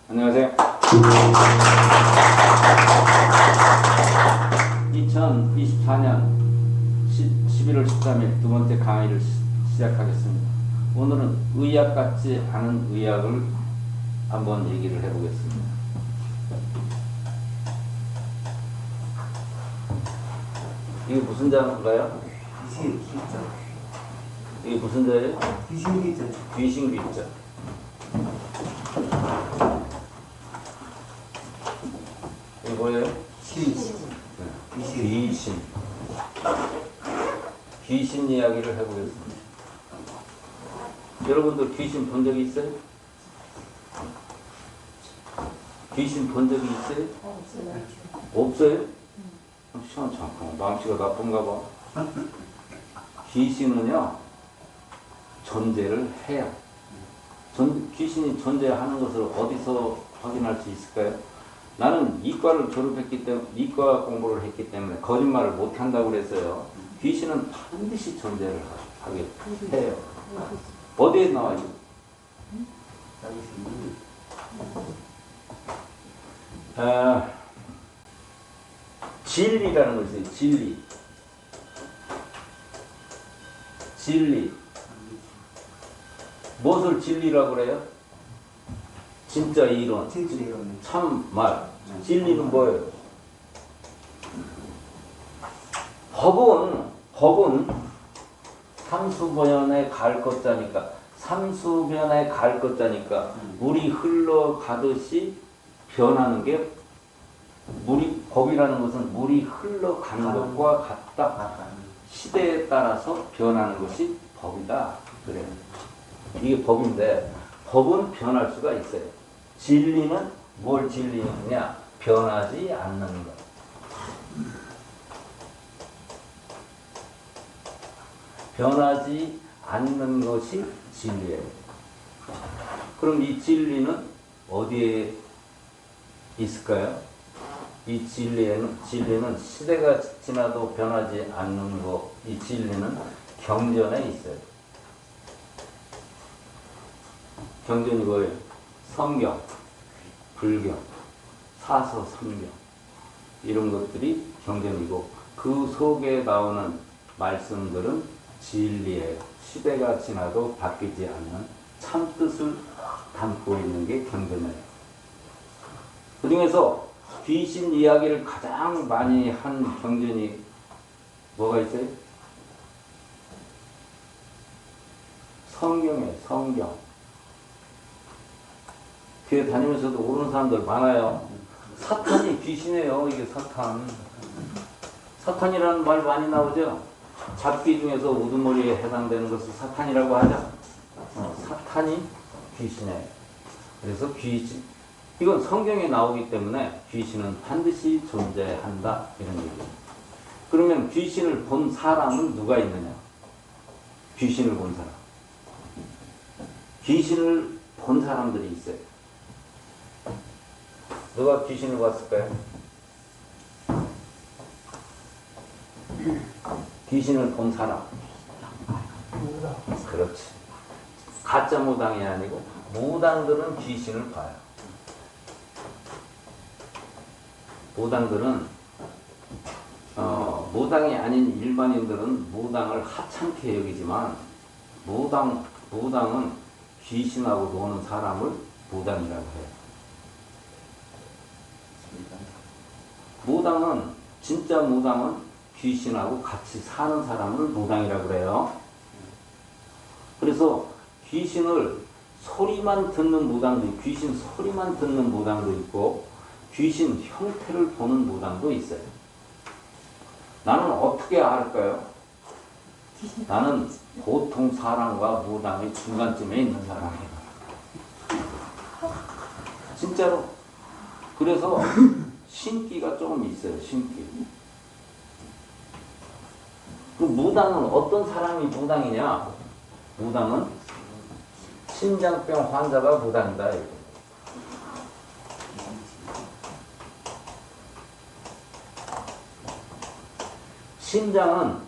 안녕하세요. 2024년 11월 13일 두 번째 강의를 시작하겠습니다. 오늘은 의학 같지 않은 의학을 한번 얘기를 해보겠습니다. 이게 무슨 자인가요? 귀신귀자. 이게 무슨 자예요? 귀신귀자. 귀신귀자. 이게 뭐예요? 귀신. 귀신 이야기를 해보겠습니다. 여러분들 귀신 본 적이 있어요? 귀신 본 적이 있어요? 없어요? 시간 잠깐 망치가 나쁜가 봐. 귀신은요 존재를 해요. 귀신이 존재하는 것을 어디서 확인할 수 있을까요? 나는 이과를 졸업했기 때문에 이과 공부를 했기 때문에 거짓말을 못 한다고 그랬어요. 귀신은 반드시 존재를 하게 해요. 어디에 나와요? 진리라는 것이 있어요. 진리. 진리. 무엇을 진리라고 그래요? 진짜 이론. 참말. 진리는 뭐예요? 법은 삼수변에 갈 것자니까. 삼수변에 갈 것자니까 물이 흘러가듯이 변하는 게 법이라는 것은 물이 흘러가는 것과 같다. 시대에 따라서 변하는 것이 법이다. 그래요. 이게 법인데 법은 변할 수가 있어요. 진리는 뭘 진리느냐? 변하지 않는 것. 변하지 않는 것이 진리예요. 그럼 이 진리는 어디에 있을까요? 이 진리는 시대가 지나도 변하지 않는 것, 이 진리는 경전에 있어요. 경전이 뭐예요? 성경, 불경, 사서, 성경 이런 것들이 경전이고 그 속에 나오는 말씀들은 진리예요. 시대가 지나도 바뀌지 않는 참뜻을 담고 있는 게 경전이에요. 그 중에서 귀신 이야기를 가장 많이 한 경전이 뭐가 있어요? 성경이에요. 성경. 교회 다니면서도 모르는 사람들 많아요. 사탄이 귀신이에요. 이게 사탄. 사탄이라는 말 많이 나오죠. 잡기 중에서 우두머리에 해당되는 것을 사탄이라고 하죠. 사탄이 귀신이에요. 그래서 귀신. 이건 성경에 나오기 때문에 귀신은 반드시 존재한다. 이런 얘기예요. 그러면 귀신을 본 사람은 누가 있느냐? 귀신을 본 사람. 귀신을 본 사람들이 있어요. 누가 귀신을 봤을까요? 귀신을 본 사람. 그렇지. 가짜 무당이 아니고 무당들은 귀신을 봐요. 무당들은 무당이 아닌 일반인들은 무당을 하찮게 여기지만 무당은 귀신하고 노는 사람을 무당이라고 해요. 진짜 무당은 귀신하고 같이 사는 사람을 무당이라고 그래요. 그래서 귀신을 소리만 듣는 무당도 있고 귀신 소리만 듣는 무당도 있고 귀신 형태를 보는 무당도 있어요. 나는 어떻게 알까요? 나는 보통 사람과 무당의 중간쯤에 있는 사람이에요. 진짜로. 그래서 신기가 조금 있어요. 신기. 그 무당은 어떤 사람이 무당이냐? 무당은 심장병 환자가 무당이다.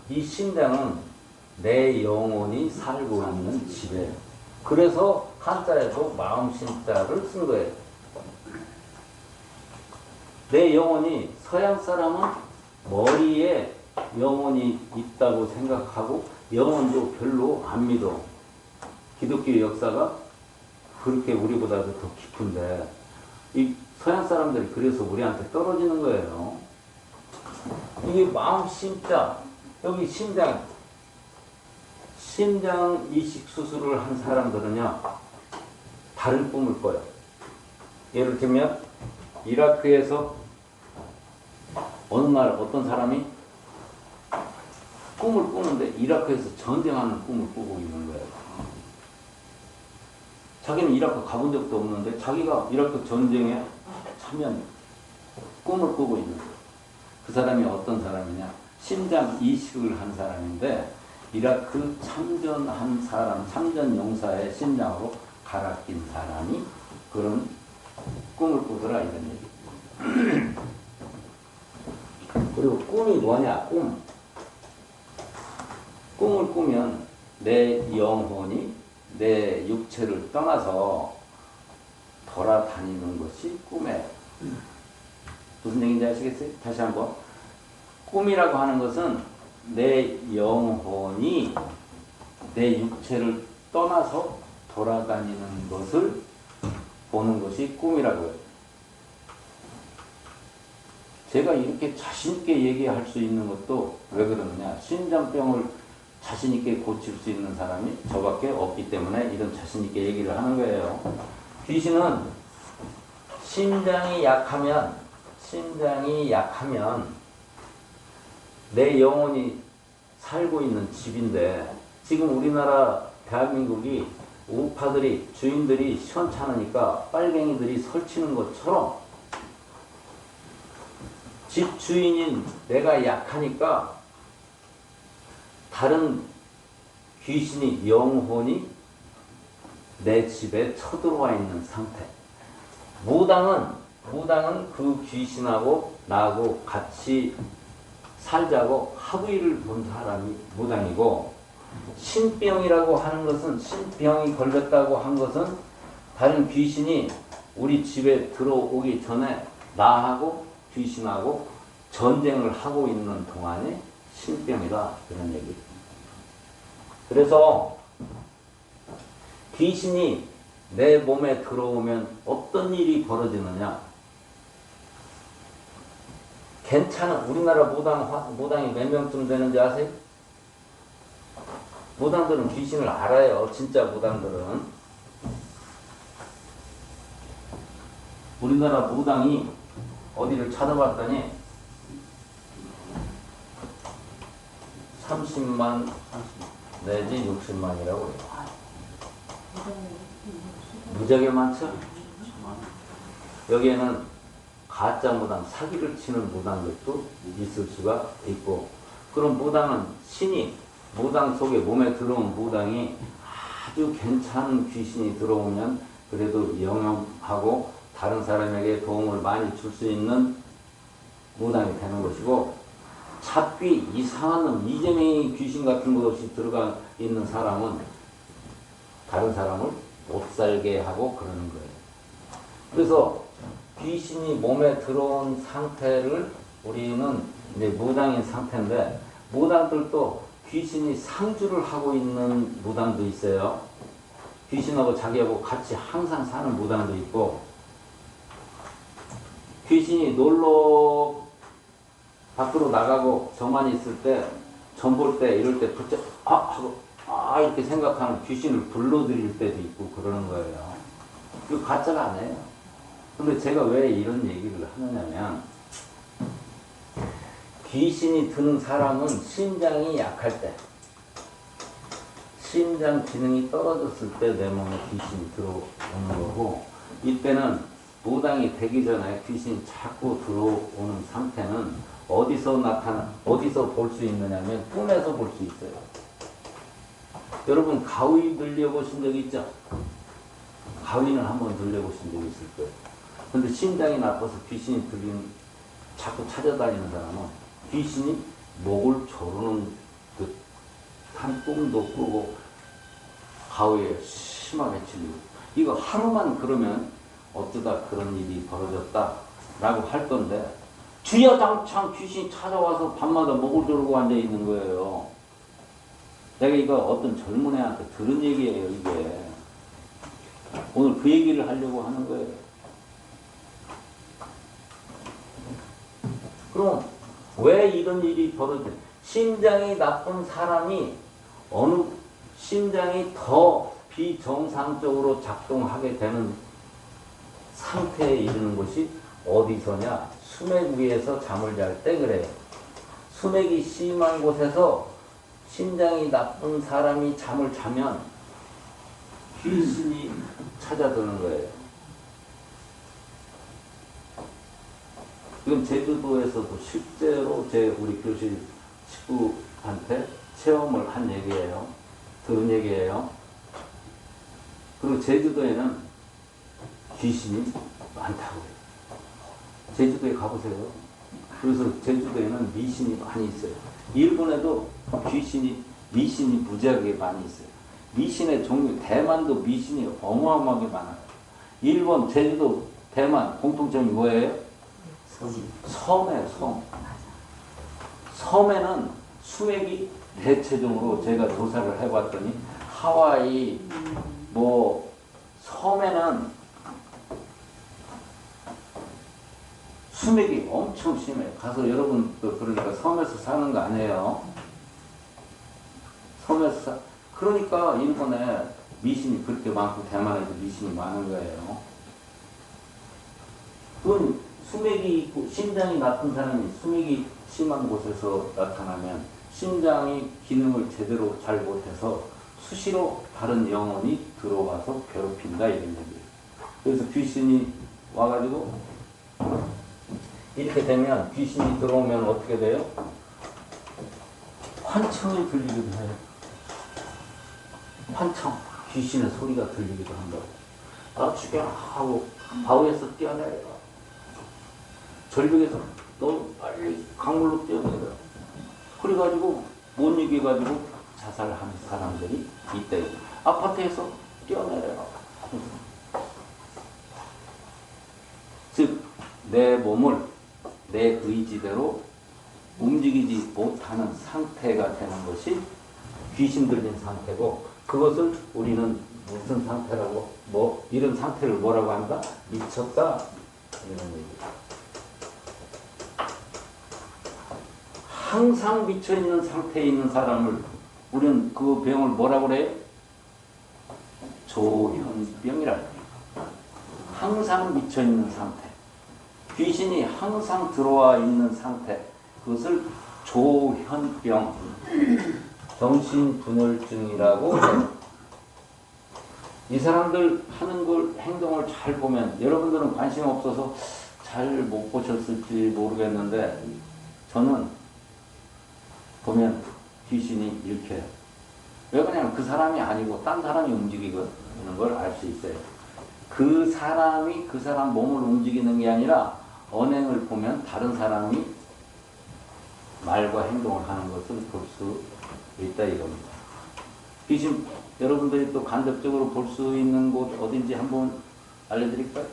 이 심장은 내 영혼이 살고 있는 집이에요. 그래서 한자에도 마음심자를 쓴 거예요. 내 영혼이 서양 사람은 머리에 영혼이 있다고 생각하고 영혼도 별로 안 믿어. 기독교 역사가 그렇게 우리보다도 더 깊은데 이 서양 사람들이 그래서 우리한테 떨어지는 거예요. 이게 마음 심자, 여기 심장 이식 수술을 한 사람들은요 다른 꿈을 꿔요. 예를 들면 이라크에서 어느 날 어떤 사람이 꿈을 꾸는데 이라크에서 전쟁하는 꿈을 꾸고 있는 거예요. 자기는 이라크 가본 적도 없는데 자기가 이라크 전쟁에 참여한 꿈을 꾸고 있는 거예요. 그 사람이 어떤 사람이냐? 심장 이식을 한 사람인데 이라크 참전한 사람, 참전 용사의 심장으로 갈아 낀 사람이 그런 꿈을 꾸더라 이런 얘기. 그리고 꿈이 뭐냐? 꿈을 꾸면 내 영혼이 내 육체를 떠나서 돌아다니는 것이 꿈이에요. 무슨 얘기인지 아시겠어요? 다시 한번. 꿈이라고 하는 것은 내 영혼이 내 육체를 떠나서 돌아다니는 것을 보는 것이 꿈이라고 해요. 제가 이렇게 자신있게 얘기할 수 있는 것도 왜 그러느냐. 심장병을 자신있게 고칠 수 있는 사람이 저밖에 없기 때문에 이런 자신있게 얘기를 하는 거예요. 귀신은 심장이 약하면 내 영혼이 살고 있는 집인데 지금 우리나라 대한민국이 우파들이 주인들이 시원찮으니까 빨갱이들이 설치는 것처럼 집 주인인 내가 약하니까 다른 귀신이 영혼이 내 집에 쳐들어와 있는 상태. 무당은 그 귀신하고 나하고 같이 살자고 합의를 본 사람이 무당이고, 신병이라고 하는 것은, 신병이 걸렸다고 한 것은 다른 귀신이 우리 집에 들어오기 전에 나하고 귀신하고 전쟁을 하고 있는 동안에 신병이다, 그런 얘기. 그래서 귀신이 내 몸에 들어오면 어떤 일이 벌어지느냐? 괜찮은, 우리나라 무당이 몇 명쯤 되는지 아세요? 무당들은 귀신을 알아요. 진짜 무당들은. 우리나라 무당이 어디를 찾아봤더니 30만 내지 60만이라고 해요. 무지하게 많죠? 여기에는 가짜 무당, 사기를 치는 무당들도 있을 수가 있고, 그런 무당은 신이, 무당 속에 몸에 들어온 무당이 아주 괜찮은 귀신이 들어오면 그래도 영험하고 다른 사람에게 도움을 많이 줄 수 있는 무당이 되는 것이고, 잡귀, 이상한 놈, 이재명이 귀신 같은 것 없이 들어가 있는 사람은 다른 사람을 못 살게 하고 그러는 거예요. 그래서 귀신이 몸에 들어온 상태를 우리는 이제 무당인 상태인데, 무당들도 귀신이 상주를 하고 있는 무당도 있어요. 귀신하고 자기하고 같이 항상 사는 무당도 있고, 귀신이 놀러 밖으로 나가고 저만 있을 때, 전 볼 때, 이럴 때 붙잡, 하고, 이렇게 생각하는 귀신을 불러들일 때도 있고 그러는 거예요. 이거 가짜가 아니에요. 근데 제가 왜 이런 얘기를 하느냐면, 귀신이 드는 사람은 심장이 약할 때, 심장 기능이 떨어졌을 때 내 몸에 귀신이 들어오는 거고, 이때는 무당이 되기 전에 귀신이 자꾸 들어오는 상태는 어디서 볼 수 있느냐면 꿈에서 볼 수 있어요. 여러분 가위 들려보신 적 있죠? 가위는 한번 들려보신 적 있을 거예요. 근데 심장이 나빠서 귀신이 자꾸 찾아다니는 사람은 귀신이 목을 조르는 듯한 꿈도 꾸고 가위에 심하게 찔리고, 이거 하루만 그러면 어쩌다 그런 일이 벌어졌다라고 할 건데 주야장창 귀신이 찾아와서 밤마다 목을 조르고 앉아 있는 거예요. 내가 이거 어떤 젊은 애한테 들은 얘기예요, 이게. 오늘 그 얘기를 하려고 하는 거예요. 그럼 왜 이런 일이 벌어져? 심장이 나쁜 사람이 어느 심장이 더 비정상적으로 작동하게 되는 상태에 이르는 것이 어디서냐? 수맥 위에서 잠을 잘 때 그래요. 수맥이 심한 곳에서 심장이 나쁜 사람이 잠을 자면 귀신이 찾아드는 거예요. 이건 제주도에서도 실제로 우리 교실 식구한테 체험을 한 얘기예요. 들은 얘기예요. 그리고 제주도에는 귀신이 많다고 해요. 제주도에 가보세요. 그래서 제주도에는 미신이 많이 있어요. 일본에도 미신이 무지하게 많이 있어요. 미신의 종류, 대만도 미신이 어마어마하게 많아요. 일본, 제주도, 대만 공통점이 뭐예요? 섬이에요, 섬. 섬에는 수맥이 대체적으로 제가 조사를 해봤더니 하와이, 섬에는 수맥이 엄청 심해요. 가서 여러분도 그러니까 섬에서 사는 거 아니에요. 섬에서 그러니까 일본에 미신이 그렇게 많고 대만에도 미신이 많은 거예요. 그건 수맥이 있고 심장이 나쁜 사람이 수맥이 심한 곳에서 나타나면 심장이 기능을 제대로 잘 못해서 수시로 다른 영혼이 들어와서 괴롭힌다 이런 얘기예요. 그래서 귀신이 와가지고 이렇게 되면 귀신이 들어오면 어떻게 돼요? 환청이 들리기도 해요. 환청, 귀신의 소리가 들리기도 한다고. 나 죽여라 하고 바위에서 뛰어내려. 절벽에서 너 빨리 강물로 뛰어내려. 그래가지고 못 이겨가지고 자살하는 사람들이 있대요. 아파트에서 뛰어내려라. 즉, 내 몸을 내 의지대로 움직이지 못하는 상태가 되는 것이 귀신 들린 상태고, 그것을 우리는 무슨 상태라고, 이런 상태를 뭐라고 한다? 미쳤다. 이런 얘기예요. 항상 미쳐있는 상태에 있는 사람을 우리는 그 병을 뭐라고 그래요? 조현병이라고 해요. 항상 미쳐있는 상태. 귀신이 항상 들어와 있는 상태. 그것을 조현병, 정신분열증이라고 해요. 이 사람들 하는 걸, 행동을 잘 보면, 여러분들은 관심 없어서 잘 못 보셨을지 모르겠는데, 저는 보면 귀신이 이렇게, 왜 그러냐면 그 사람이 아니고 딴 사람이 움직이는 걸 알 수 있어요. 그 사람이 그 사람 몸을 움직이는 게 아니라 언행을 보면 다른 사람이 말과 행동을 하는 것을 볼 수 있다 이겁니다. 귀신 여러분들이 또 간접적으로 볼 수 있는 곳 어딘지 한번 알려드릴까요?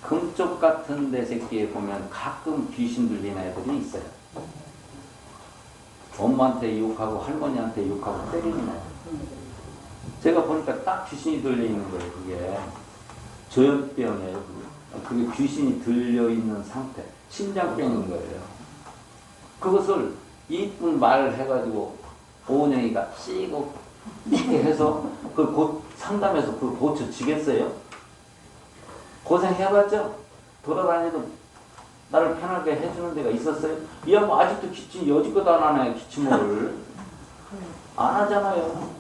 금쪽 같은 데 새끼에 보면 가끔 귀신 들린 애들이 있어요. 엄마한테 욕하고 할머니한테 욕하고 때리는 애. 제가 보니까 딱 귀신이 들려있는 거예요. 그게 조현병이에요. 그게 귀신이 들려있는 상태, 심장병인 거예요. 그것을 이쁜 말 해가지고 오은영이가 찌고 이렇게 해서 그걸 곧 상담해서 그걸 고쳐지겠어요? 고생해봤죠? 돌아다니도 나를 편하게 해주는 데가 있었어요? 이 양반 아직도 기침 여지껏 안 하네. 기침을 안 하잖아요.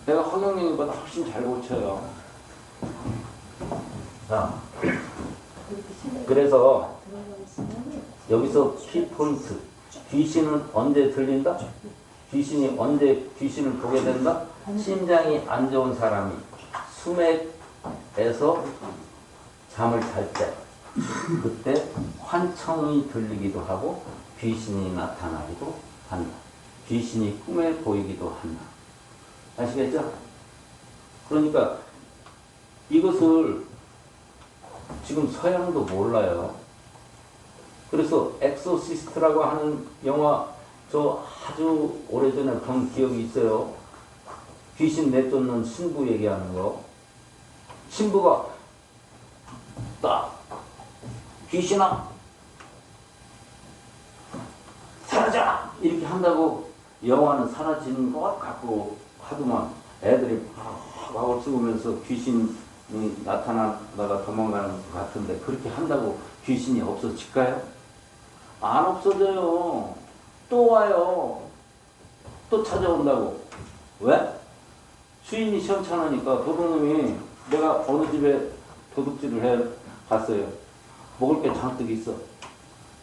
내가 허경영이보다 훨씬 잘 고쳐요. 자, 그래서 여기서 키포인트. 귀신은 언제 들린다? 귀신이 언제 귀신을 보게 된다? 심장이 안 좋은 사람이 수맥에서 잠을 잘 때, 그때 환청이 들리기도 하고 귀신이 나타나기도 한다. 귀신이 꿈에 보이기도 한다. 아시겠죠? 그러니까 이것을 지금 서양도 몰라요. 그래서 엑소시스트라고 하는 영화 저 아주 오래전에 본 기억이 있어요. 귀신 내쫓는 신부 얘기하는 거. 신부가 딱 귀신아 사라져라 이렇게 한다고 영화는 사라지는 것 같고 하더만 애들이 막을 쓰면서 귀신이 나타나다가 도망가는 것 같은데 그렇게 한다고 귀신이 없어질까요? 안 없어져요. 또 와요. 또 찾아온다고. 왜? 주인이 시원찮으니까. 도둑놈이 내가 어느 집에 도둑질을 해 갔어요. 먹을 게 잔뜩 있어.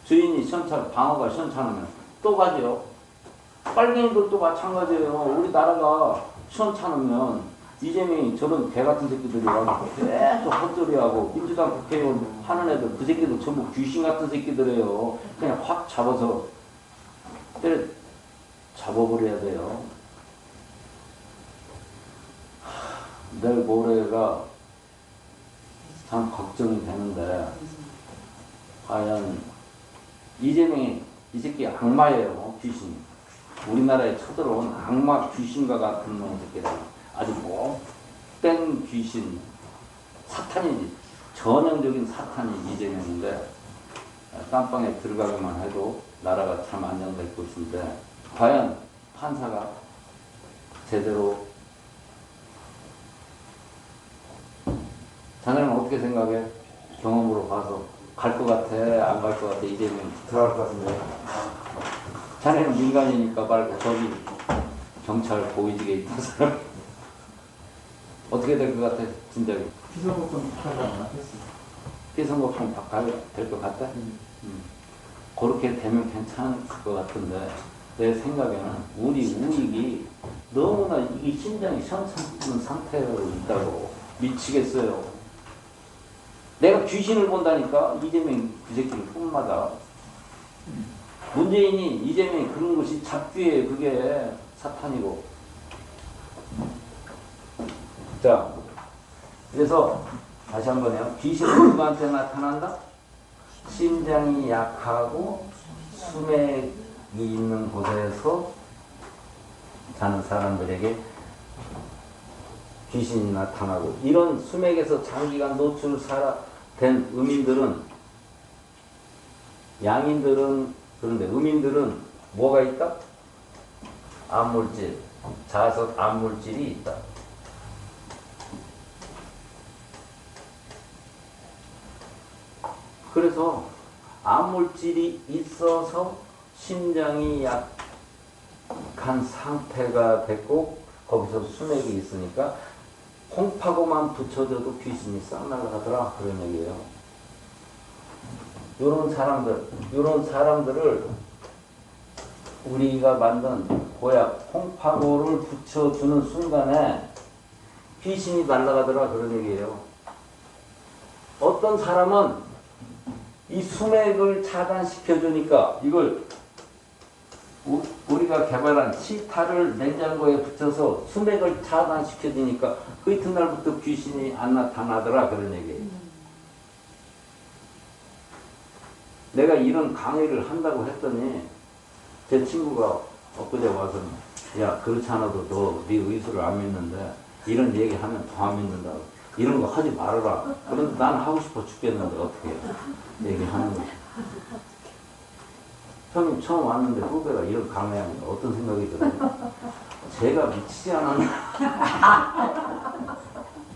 주인이 방어가 시원찮으면 또 가죠. 빨갱이들도 마찬가지예요. 우리나라가 시원찮으면 이재명이 저런 개 같은 새끼들이 와서 계속 헛소리하고 민주당 국회의원 하는 애들 그 새끼들 전부 귀신 같은 새끼들이에요. 그냥 확 잡아서 때려 잡아버려야 돼요. 내일 모레가 참 걱정이 되는데 과연 이재명이 이 새끼 악마예요. 귀신이. 우리나라에 쳐들어온 악마 귀신과 같은 놈 새끼들. 아주 못된 귀신. 사탄이지. 전형적인 사탄이 이재명인데 깜빵에 들어가기만 해도 나라가 참 안정될 것인데 과연 판사가 제대로 자네는 어떻게 생각해? 경험으로 봐서 갈 것 같아? 안 갈 것 같아? 이재명 들어갈 것 같은데. 자네는 민간이니까 말고 저기 경찰 고위직에 있는 사람 어떻게 될 것 같아? 진작에 피서법권 박하지 않았겠어. 피선거판 바꿔야 될 것 같다? 그렇게 되면 괜찮을 것 같은데 내 생각에는 우리 우익이 너무나 이 심장이 시원찮은 상태로 있다고 미치겠어요. 내가 귀신을 본다니까 이재명이 그 새끼를 뿜마다 문재인이 이재명이 그런 것이 잡귀에 그게 사탄이고. 자, 그래서 다시 한번요. 귀신은 누구한테 나타난다? 심장이 약하고 수맥이 있는 곳에서 사는 사람들에게 귀신이 나타나고, 이런 수맥에서 장기간 노출된 음인들은, 양인들은 그런데 음인들은 뭐가 있다? 암물질, 자석 암물질이 있다. 그래서 암물질이 있어서 심장이 약한 상태가 됐고 거기서 수맥이 있으니까 콩파고만 붙여줘도 귀신이 싹 날아가더라, 그런 얘기예요. 요런 사람들을 우리가 만든 보약 콩파고를 붙여주는 순간에 귀신이 날아가더라, 그런 얘기예요. 어떤 사람은 이 수맥을 차단시켜주니까 이걸 우리가 개발한 시타를 냉장고에 붙여서 수맥을 차단시켜주니까 그 이튿날부터 귀신이 안 나타나더라, 그런 얘기예요. 내가 이런 강의를 한다고 했더니 제 친구가 엊그제 와서 야, 그렇지 않아도 너 네 의술을 안 믿는데 이런 얘기하면 더 안 믿는다고. 이런 거 하지 말아라. 그런데 난 하고 싶어 죽겠는데 어떻게 얘기하는 거지. 형님 처음 왔는데 후배가 이런 강의하면 어떤 생각이 들어요? 제가 미치지 않았나?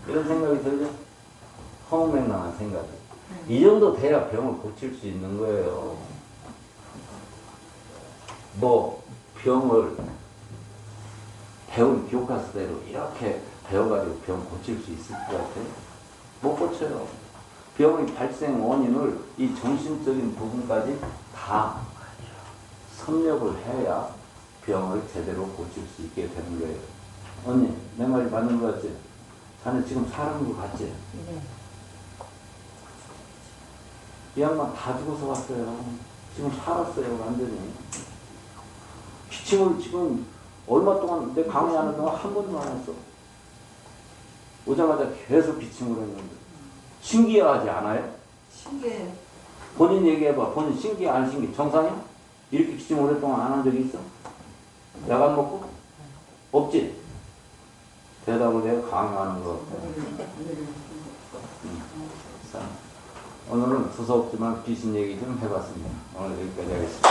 이런 생각이 들죠? 허무맹랑한 생각이. 이 정도 돼야 병을 고칠 수 있는 거예요. 뭐 병을 배운 교과서대로 이렇게 배워가지고 병 고칠 수 있을 것 같아요? 못 고쳐요. 병의 발생 원인을 이 정신적인 부분까지 다 섭렵을 해야 병을 제대로 고칠 수 있게 되는 거예요. 언니, 내 말이 맞는 거 같지? 자네 지금 사는 거 같지? 네. 이 양반 다 죽어서 왔어요. 지금 살았어요, 완전히. 기침을 지금 얼마 동안 내 강의하는 동안 한 번도 안 했어. 오자마자 계속 비침을 했는데 신기하지 않아요? 신기해. 본인 얘기해봐. 본인 신기해 안 신기해? 정상이야? 이렇게 기침 오랫동안 안 한 적이 있어? 약 안 먹고? 없지? 대답을 내가 강요하는 거 같아. 자, 오늘은 두서없지만 귀신 얘기 좀 해봤습니다. 오늘 여기까지 하겠습니다.